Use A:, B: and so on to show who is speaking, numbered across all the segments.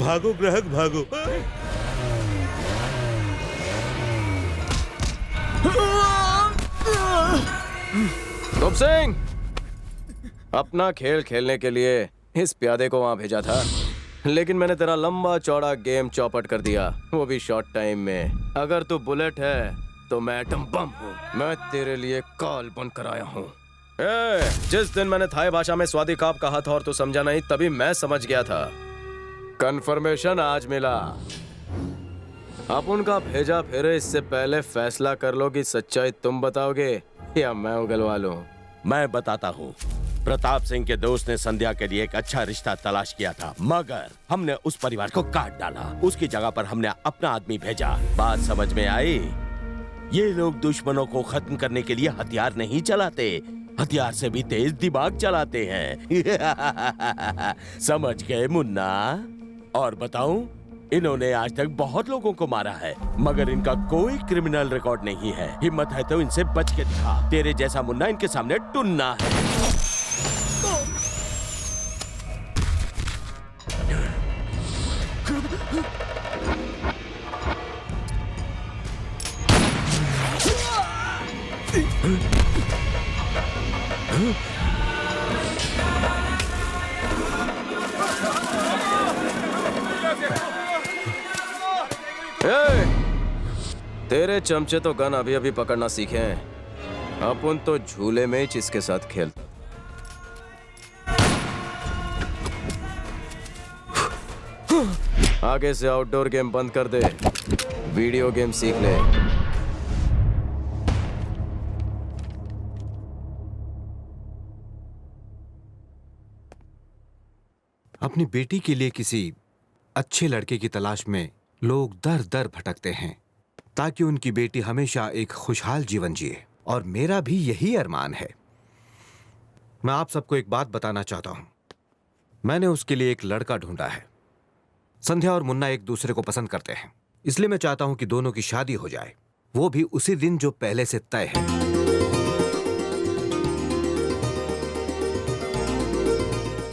A: भागो ग्राहक भागो।
B: गुप सिंह, अपना खेल खेलने के लिए इस प्यादे को वहां भेजा था, लेकिन मैंने तेरा लंबा चौड़ा गेम चौपट कर दिया, वो भी शॉर्ट टाइम में। अगर तू बुलेट है तो मैं एटम बम हूँ। मैं तेरे लिए काल बनकर आया हूँ। जिस दिन मैंने थाई भाषा में स्वादी काप कहा था और तू समझा नहीं, तभी मैं समझ गया था। कंफर्मेशन आज मिला। आप उनका भेजा फिर इससे पहले फैसला कर लो कि सच्चाई तुम बताओगे या मैं उगलवा लूं।
C: मैं बताता हूँ। प्रताप सिंह के दोस्त ने संध्या के लिए एक अच्छा रिश्ता तलाश किया था, मगर हमने उस परिवार को काट डाला। उसकी जगह पर हमने अपना आदमी भेजा। बात समझ में आई? ये लोग दुश्मनों को खत्म करने के लिए हथियार नहीं चलाते, हथियार से भी तेज दिमाग चलाते हैं। समझ गए मुन्ना? और बताऊं, इन्होंने आज तक बहुत लोगों को मारा है, मगर इनका कोई क्रिमिनल रिकॉर्ड नहीं है। हिम्मत है तो इनसे बच के दिखा। तेरे जैसा मुन्ना इनके सामने टुन्ना है।
B: तेरे चमचे तो गन अभी अभी पकड़ना सीखे हैं, अपन तो झूले में ही इसके साथ खेलते। आगे से आउटडोर गेम बंद कर दे, वीडियो गेम सीख ले।
D: अपनी बेटी के लिए किसी अच्छे लड़के की तलाश में लोग दर दर भटकते हैं ताकि उनकी बेटी हमेशा एक खुशहाल जीवन जिए, और मेरा भी यही अरमान है। मैं आप सबको एक बात बताना चाहता हूं। मैंने उसके लिए एक लड़का ढूंढा है। संध्या और मुन्ना एक दूसरे को पसंद करते हैं, इसलिए मैं चाहता हूं कि दोनों की शादी हो जाए, वो भी उसी दिन जो पहले से तय है।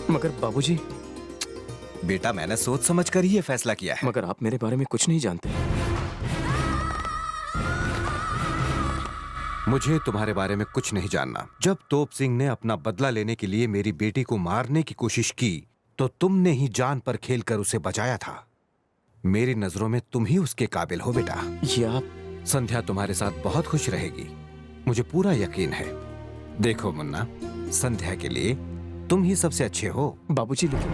B: मगर बाबूजी।
D: बेटा, मैंने सोच समझ कर ही ये फैसला किया है।
B: मगर आप मेरे बारे में कुछ नहीं जानते।
D: मुझे तुम्हारे बारे में कुछ नहीं जानना। जब तोप सिंह ने अपना बदला लेने के लिए मेरी बेटी को मारने की कोशिश की, तो तुमने ही जान पर खेलकर उसे बचाया था। मेरी नजरों में तुम ही उसके काबिल हो बेटा।
B: ये आप?
D: संध्या तुम्हारे साथ बहुत खुश रहेगी, मुझे पूरा यकीन है। देखो मुन्ना, संध्या के लिए तुम ही सबसे अच्छे हो।
B: बाबूजी लेकिन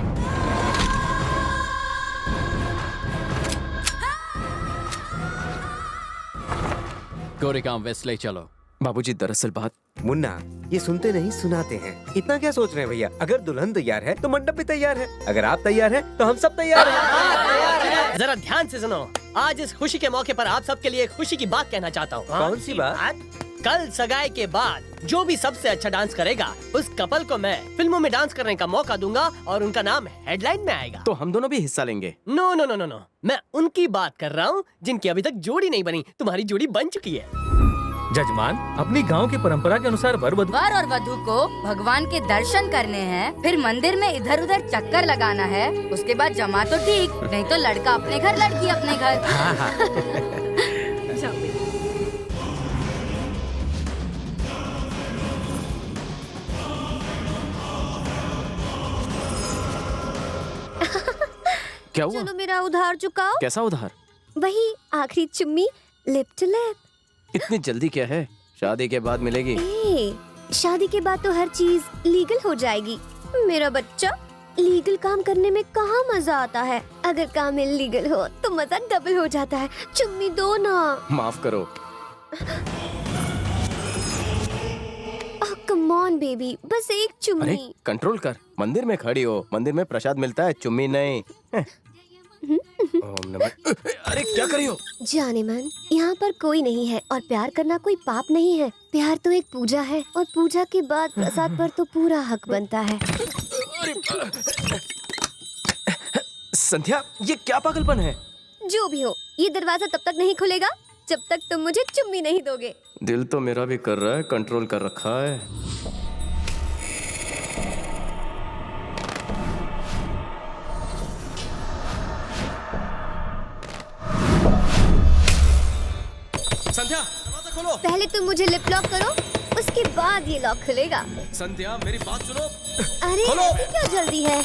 E: गोरेगांव वेस्ट ले चलो।
B: बाबूजी, दरअसल बात।
F: मुन्ना, ये सुनते नहीं सुनाते हैं। इतना क्या सोच रहे हैं भैया? अगर दुल्हन तैयार है तो मंडप भी तैयार है। अगर आप तैयार हैं तो हम सब तैयार हैं।
G: जरा ध्यान से सुनो। आज इस खुशी के मौके पर आप सबके लिए एक खुशी की बात कहना चाहता हूँ।
F: कौन सी बात?
G: कल सगाई के बाद जो भी सबसे अच्छा डांस करेगा, उस कपल को मैं फिल्मों में डांस करने का मौका दूंगा और उनका नाम हेडलाइन में आएगा।
B: तो हम दोनों भी हिस्सा लेंगे?
G: No no no no no, मैं उनकी बात कर रहा हूँ जिनकी अभी तक जोड़ी नहीं बनी। तुम्हारी जोड़ी बन चुकी है।
H: जजमान, अपनी गांव की परंपरा के अनुसार वर
I: और वधू को भगवान के दर्शन करने हैं, फिर मंदिर में इधर उधर चक्कर लगाना है, उसके बाद जमा तो ठीक, नहीं तो लड़का अपने घर लड़की अपने घर।
B: क्या हुआ?
J: चलो मेरा उधार चुकाओ।
B: कैसा उधार?
J: वही आखिरी चुम्मी, लिप टू लिप।
B: इतनी जल्दी क्या है? शादी के बाद मिलेगी।
J: शादी के बाद तो हर चीज लीगल हो जाएगी मेरा बच्चा। लीगल काम करने में कहाँ मजा आता है, अगर काम इलीगल हो तो मजा डबल हो जाता है। चुम्मी दो ना।
B: माफ करो।
J: कम ऑन बेबी, बस एक चुम्मी।
B: अरे कंट्रोल कर, मंदिर में खड़ी हो, मंदिर में प्रसाद मिलता है, चुम्मी नहीं। ओम नमः। अरे क्या कर रही हो?
J: जाने मन, यहाँ पर कोई नहीं है और प्यार करना कोई पाप नहीं है। प्यार तो एक पूजा है और पूजा के बाद प्रसाद पर तो पूरा हक बनता है।
B: संध्या, ये क्या पागलपन है?
J: जो भी हो, ये दरवाजा तब तक नहीं खुलेगा जब तक तुम मुझे चुम्मी नहीं दोगे।
B: दिल तो मेरा भी कर रहा है, कंट्रोल कर रखा है। संध्या दरवाजा खोलो।
J: पहले तुम मुझे लिप लॉक करो, उसके बाद ये लॉक खुलेगा।
B: संध्या मेरी बात सुनो।
J: अरे
B: खोलो।
J: अभी क्या जल्दी है?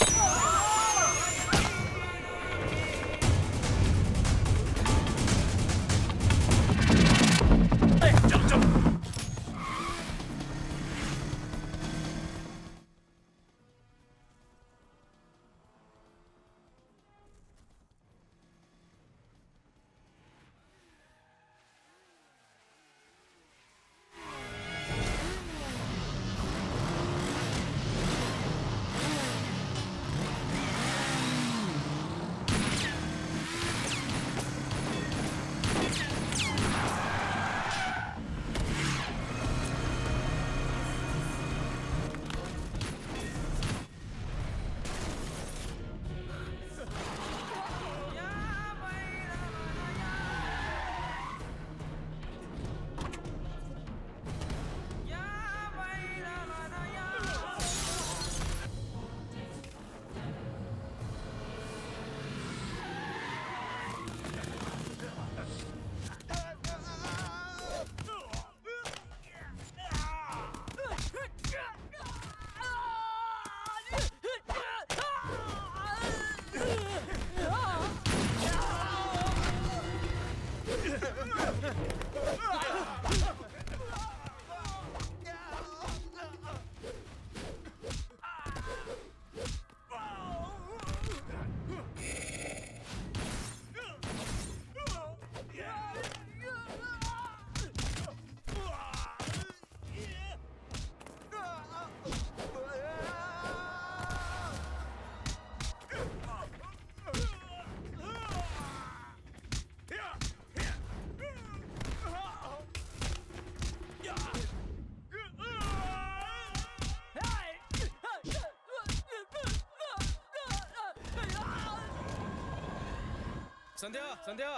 B: संध्या संध्या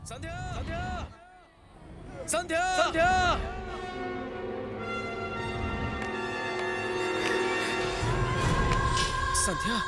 B: संध्या संध्या संध्या संध्या संध्या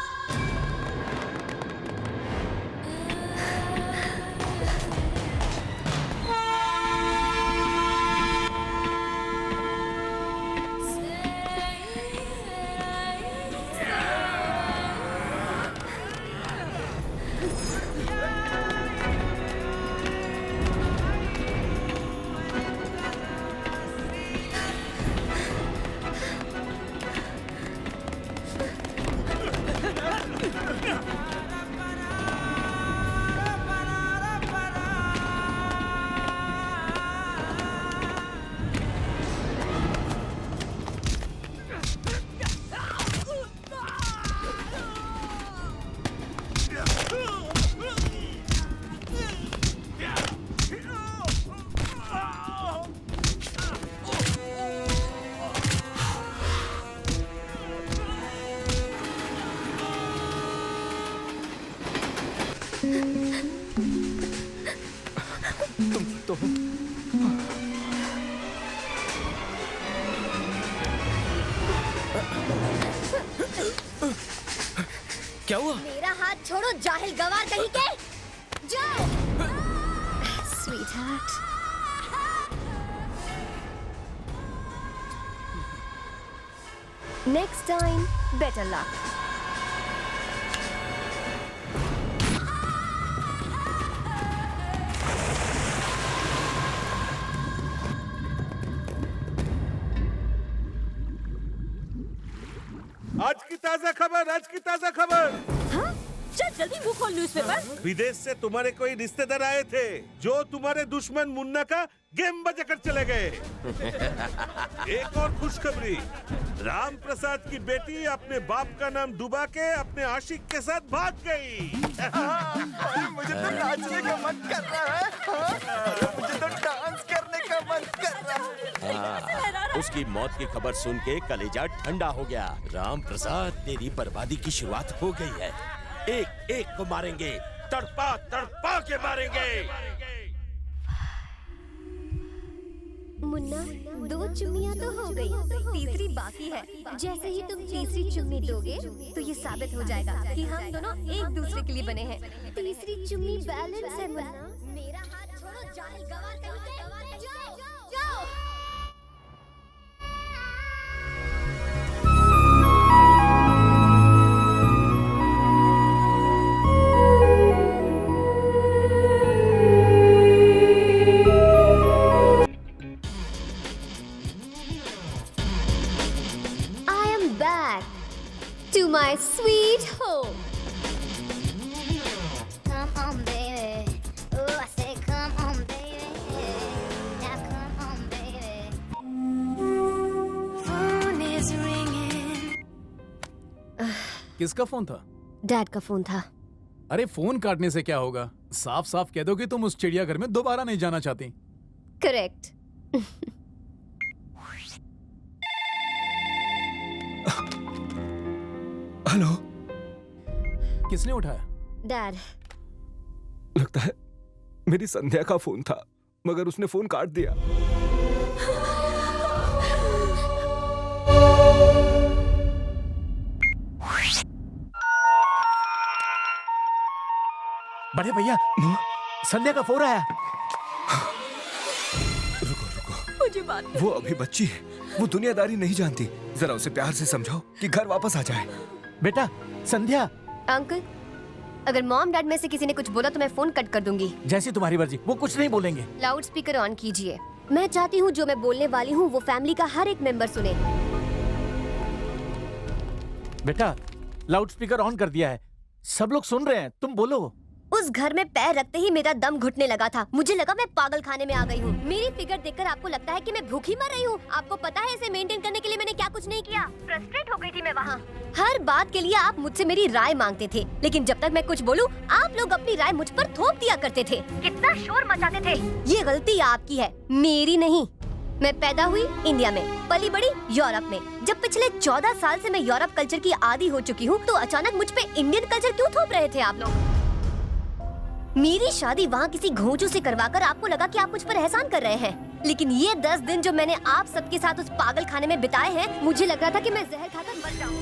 B: क्या हुआ?
J: मेरा हाथ छोड़ो जाहिल गवार कहीं के। जाओ। Sweetheart. Next time, better luck.
A: आज की ताजा खबर, आज की ताजा खबर।
K: हाँ? चल जल्दी मुंह खोल न्यूज़पेपर।
A: विदेश से तुम्हारे कोई रिश्तेदार आए थे जो तुम्हारे दुश्मन मुन्ना का गेम बजा कर चले गए। एक और खुशखबरी, राम प्रसाद की बेटी अपने बाप का नाम डुबा के अपने आशिक के साथ भाग गई।
L: मुझे तो नाचने का मन कर रहा है। मुझे तो डांस करने का मन कर रहा है।
C: उसकी मौत की खबर सुन के कलेजा ठंडा हो गया। राम प्रसाद, तेरी बर्बादी की शुरुआत हो गई है। एक एक को मारेंगे, तड़पा तड़पा के मारेंगे।
J: मुन्ना, 2 चुम्मियां तो हो गई, तीसरी बाकी है। जैसे ही तुम तीसरी चुम्मी दोगे तो ये साबित हो जाएगा कि हम दोनों एक दूसरे के लिए बने हैं। तीसरी चुम्मी बैलेंस है मुन्ना। मेरा हाथ छोड़ो I am back to my sweet home.
I: Come on, baby. Oh, I say come on, baby. Now come on, baby. Phone is ringing.
M: किसका फोन था?
J: डैड का फोन था।
M: अरे फोन काटने से क्या होगा? साफ साफ कह दो कि तुम उस चिड़ियाघर में दोबारा नहीं जाना चाहती।
J: करेक्ट।
D: हेलो।
M: किसने उठाया?
J: डैड।
D: लगता है मेरी संध्या का फोन था, मगर उसने फोन काट दिया।
M: बड़े भैया, संध्या का फोन आया।
K: मुझे बात
D: वो अभी बच्ची है, वो दुनियादारी नहीं जानती। जरा उसे प्यार से समझाओ कि घर वापस आ जाए।
M: बेटा, संध्या।
J: अंकल, अगर मॉम डैड में से किसी ने कुछ बोला तो मैं फोन कट कर दूंगी।
M: जैसी तुम्हारी मर्जी, वो कुछ नहीं बोलेंगे।
J: लाउड स्पीकर ऑन कीजिए। मैं चाहती हूँ जो मैं बोलने वाली हूँ वो फैमिली का हर एक मेंबर सुने।
M: बेटा, लाउड स्पीकर ऑन कर दिया है, सब लोग सुन रहे हैं, तुम बोलो।
J: उस घर में पैर रखते ही मेरा दम घुटने लगा था। मुझे लगा मैं पागल खाने में आ गई हूँ। मेरी फिगर देखकर आपको लगता है कि मैं भूखी मर रही हूँ। आपको पता है इसे मेंटेन करने के लिए मैंने क्या कुछ नहीं किया। फ्रस्ट्रेट हो गई थी मैं वहाँ। हर बात के लिए आप मुझसे मेरी राय मांगते थे, लेकिन जब तक मैं कुछ बोलूँ आप लोग अपनी राय मुझ पर थोप दिया करते थे। कितना शोर मचाते थे। ये गलती आपकी है, मेरी नहीं। मैं पैदा हुई इंडिया में, पली बड़ी यूरोप में। जब पिछले 14 साल से मैं यूरोप कल्चर की आदी हो चुकी हूँ, तो अचानक मुझ पे इंडियन कल्चर क्यों थोप रहे थे आप लोग? मेरी शादी वहाँ किसी घोंचू से करवाकर आपको लगा कि आप मुझ पर एहसान कर रहे हैं, लेकिन ये 10 दिन जो मैंने आप सबके साथ उस पागल खाने में बिताए हैं, मुझे लग रहा था कि मैं जहर खाकर मर जाऊं।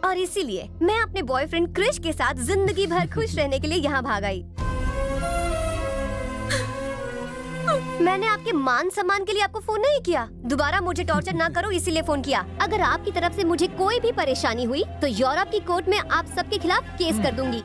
J: और इसीलिए मैं अपने बॉयफ्रेंड क्रिश के साथ जिंदगी भर खुश रहने के लिए यहाँ भाग आई। मैंने आपके मान सम्मान के लिए आपको फोन नहीं किया। दोबारा मुझे टॉर्चर ना करो इसीलिए फोन किया। अगर आपकी तरफ से मुझे कोई भी परेशानी हुई तो यूरोप की कोर्ट में आप सबके खिलाफ केस कर दूंगी।